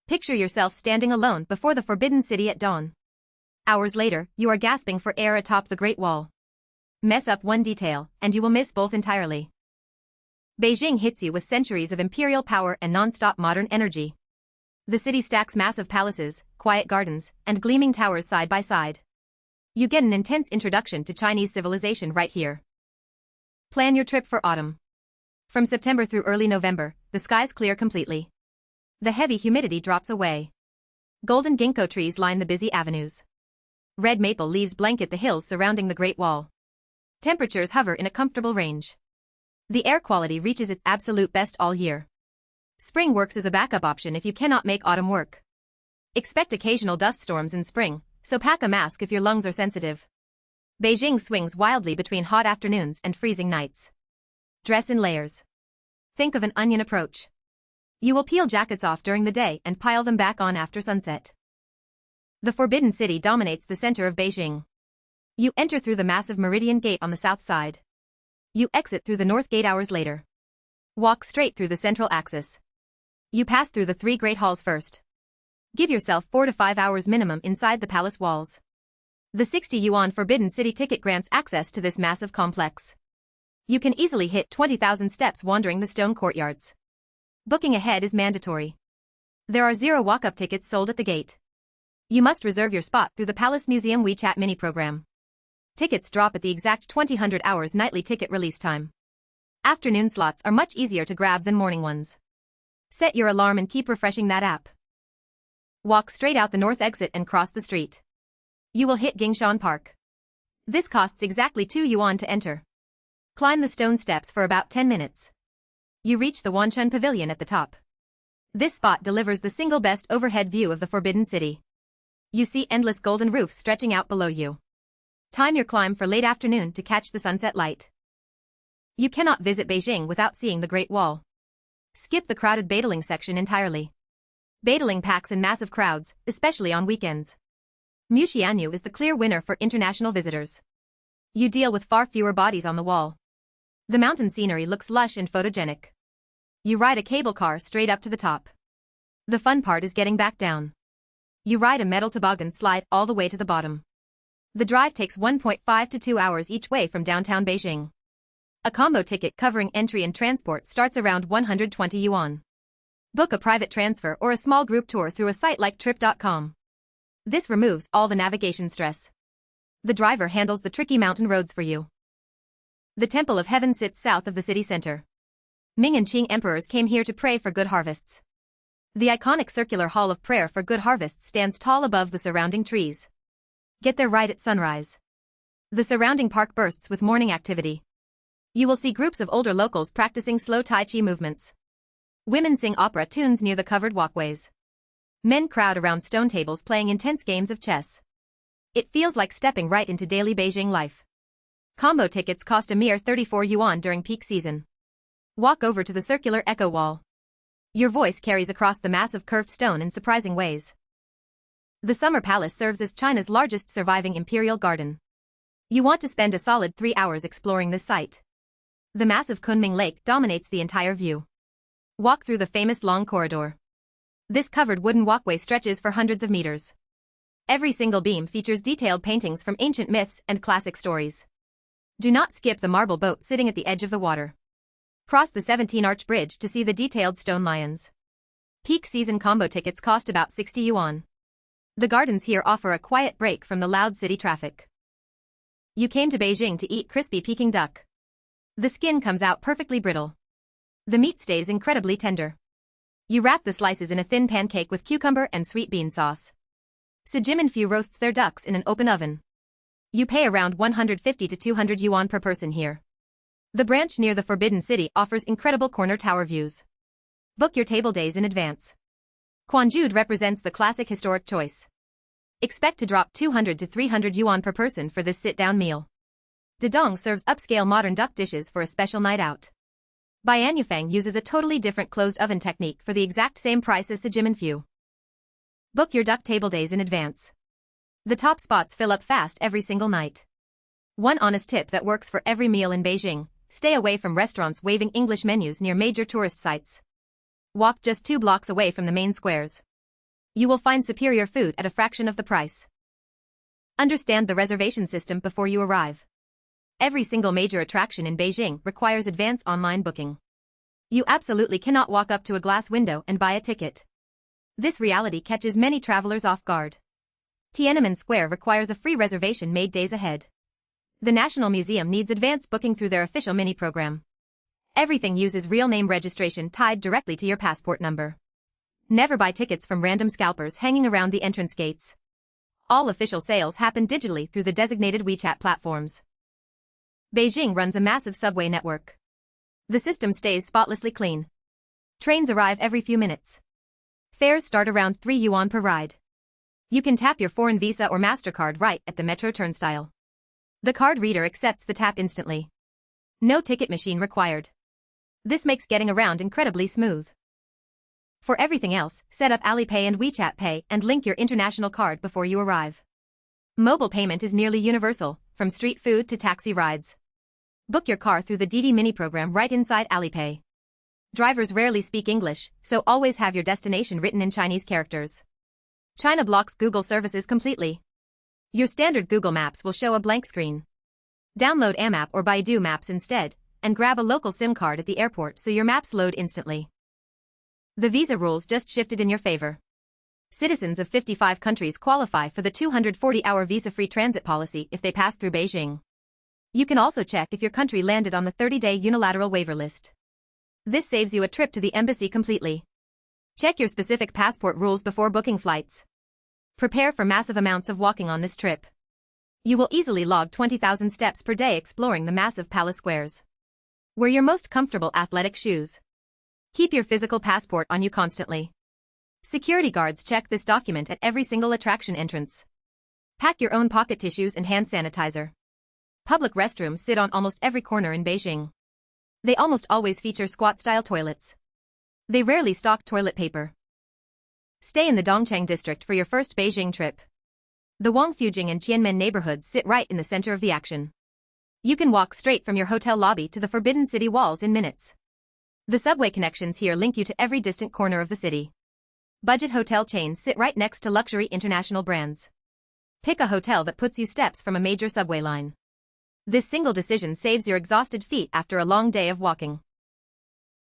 Picture yourself standing alone before the Forbidden City at dawn. Hours later, you are gasping for air atop the Great Wall. Mess up one detail, and you will miss both entirely. Beijing hits you with centuries of imperial power and non-stop modern energy. The city stacks massive palaces, quiet gardens, and gleaming towers side by side. You get an intense introduction to Chinese civilization right here. Plan your trip for autumn. From September through early November, the skies clear completely. The heavy humidity drops away. Golden ginkgo trees line the busy avenues. Red maple leaves blanket the hills surrounding the Great Wall. Temperatures hover in a comfortable range. The air quality reaches its absolute best all year. Spring works as a backup option if you cannot make autumn work. Expect occasional dust storms in spring, so pack a mask if your lungs are sensitive. Beijing swings wildly between hot afternoons and freezing nights. Dress in layers. Think of an onion approach. You will peel jackets off during the day and pile them back on after sunset. The Forbidden City dominates the center of Beijing. You enter through the massive Meridian Gate on the south side. You exit through the North Gate hours later. Walk straight through the central axis. You pass through the 3 great halls first. Give yourself 4 to 5 hours minimum inside the palace walls. The 60 yuan Forbidden City ticket grants access to this massive complex. You can easily hit 20,000 steps wandering the stone courtyards. Booking ahead is mandatory. There are 0 walk-up tickets sold at the gate. You must reserve your spot through the Palace Museum WeChat mini program. Tickets drop at the exact 2000 hours nightly ticket release time. Afternoon slots are much easier to grab than morning ones. Set your alarm and keep refreshing that app. Walk straight out the north exit and cross the street. You will hit Gingshan Park. This costs exactly 2 yuan to enter. Climb the stone steps for about 10 minutes. You reach the Wanchun Pavilion at the top. This spot delivers the single best overhead view of the Forbidden City. You see endless golden roofs stretching out below you. Time your climb for late afternoon to catch the sunset light. You cannot visit Beijing without seeing the Great Wall. Skip the crowded Badaling section entirely. Badaling packs in massive crowds, especially on weekends. Muxianyu is the clear winner for international visitors. You deal with far fewer bodies on the wall. The mountain scenery looks lush and photogenic. You ride a cable car straight up to the top. The fun part is getting back down. You ride a metal toboggan slide all the way to the bottom. The drive takes 1.5 to 2 hours each way from downtown Beijing. A combo ticket covering entry and transport starts around 120 yuan. Book a private transfer or a small group tour through a site like trip.com. This removes all the navigation stress. The driver handles the tricky mountain roads for you. The Temple of Heaven sits south of the city center. Ming and Qing emperors came here to pray for good harvests. The iconic circular hall of prayer for good harvests stands tall above the surrounding trees. Get there right at sunrise. The surrounding park bursts with morning activity. You will see groups of older locals practicing slow Tai Chi movements. Women sing opera tunes near the covered walkways. Men crowd around stone tables playing intense games of chess. It feels like stepping right into daily Beijing life. Combo tickets cost a mere 34 yuan during peak season. Walk over to the circular echo wall. Your voice carries across the massive curved stone in surprising ways. The Summer Palace serves as China's largest surviving imperial garden. You want to spend a solid 3 hours exploring this site. The massive Kunming Lake dominates the entire view. Walk through the famous long corridor. This covered wooden walkway stretches for hundreds of meters. Every single beam features detailed paintings from ancient myths and classic stories. Do not skip the marble boat sitting at the edge of the water. Cross the 17-arch bridge to see the detailed stone lions. Peak season combo tickets cost about 60 yuan. The gardens here offer a quiet break from the loud city traffic. You came to Beijing to eat crispy Peking duck. The skin comes out perfectly brittle. The meat stays incredibly tender. You wrap the slices in a thin pancake with cucumber and sweet bean sauce. Sijimenfu roasts their ducks in an open oven. You pay around 150 to 200 yuan per person here. The branch near the Forbidden City offers incredible corner tower views. Book your table days in advance. Quanjude represents the classic historic choice. Expect to drop 200 to 300 yuan per person for this sit-down meal. Dedong serves upscale modern duck dishes for a special night out. Baiyanyufang uses a totally different closed oven technique for the exact same price as Sijimenfu. Book your duck table days in advance. The top spots fill up fast every single night. One honest tip that works for every meal in Beijing: stay away from restaurants waving English menus near major tourist sites. Walk just 2 blocks away from the main squares. You will find superior food at a fraction of the price. Understand the reservation system before you arrive. Every single major attraction in Beijing requires advance online booking. You absolutely cannot walk up to a glass window and buy a ticket. This reality catches many travelers off guard. Tiananmen Square requires a free reservation made days ahead. The National Museum needs advance booking through their official mini program. Everything uses real name registration tied directly to your passport number. Never buy tickets from random scalpers hanging around the entrance gates. All official sales happen digitally through the designated WeChat platforms. Beijing runs a massive subway network. The system stays spotlessly clean. Trains arrive every few minutes. Fares start around 3 yuan per ride. You can tap your foreign Visa or Mastercard right at the metro turnstile. The card reader accepts the tap instantly. No ticket machine required. This makes getting around incredibly smooth. For everything else, set up Alipay and WeChat Pay and link your international card before you arrive. Mobile payment is nearly universal, from street food to taxi rides. Book your car through the Didi Mini program right inside Alipay. Drivers rarely speak English, so always have your destination written in Chinese characters. China blocks Google services completely. Your standard Google Maps will show a blank screen. Download Amap or Baidu Maps instead, and grab a local SIM card at the airport so your maps load instantly. The visa rules just shifted in your favor. Citizens of 55 countries qualify for the 240-hour visa-free transit policy if they pass through Beijing. You can also check if your country landed on the 30-day unilateral waiver list. This saves you a trip to the embassy completely. Check your specific passport rules before booking flights. Prepare for massive amounts of walking on this trip. You will easily log 20,000 steps per day exploring the massive palace squares. Wear your most comfortable athletic shoes. Keep your physical passport on you constantly. Security guards check this document at every single attraction entrance. Pack your own pocket tissues and hand sanitizer. Public restrooms sit on almost every corner in Beijing. They almost always feature squat-style toilets. They rarely stock toilet paper. Stay in the Dongcheng district for your first Beijing trip. The Wangfujing and Qianmen neighborhoods sit right in the center of the action. You can walk straight from your hotel lobby to the Forbidden City walls in minutes. The subway connections here link you to every distant corner of the city. Budget hotel chains sit right next to luxury international brands. Pick a hotel that puts you steps from a major subway line. This single decision saves your exhausted feet after a long day of walking.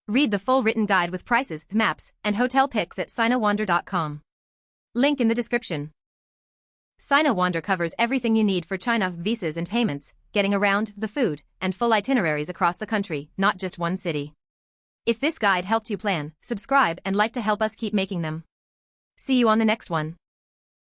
Read the full written guide with prices, maps, and hotel pics at sinowander.com. Link in the description. Sinowander covers everything you need for China: visas and payments, getting around, the food, and full itineraries across the country, not just one city. If this guide helped you plan, subscribe and like to help us keep making them. See you on the next one.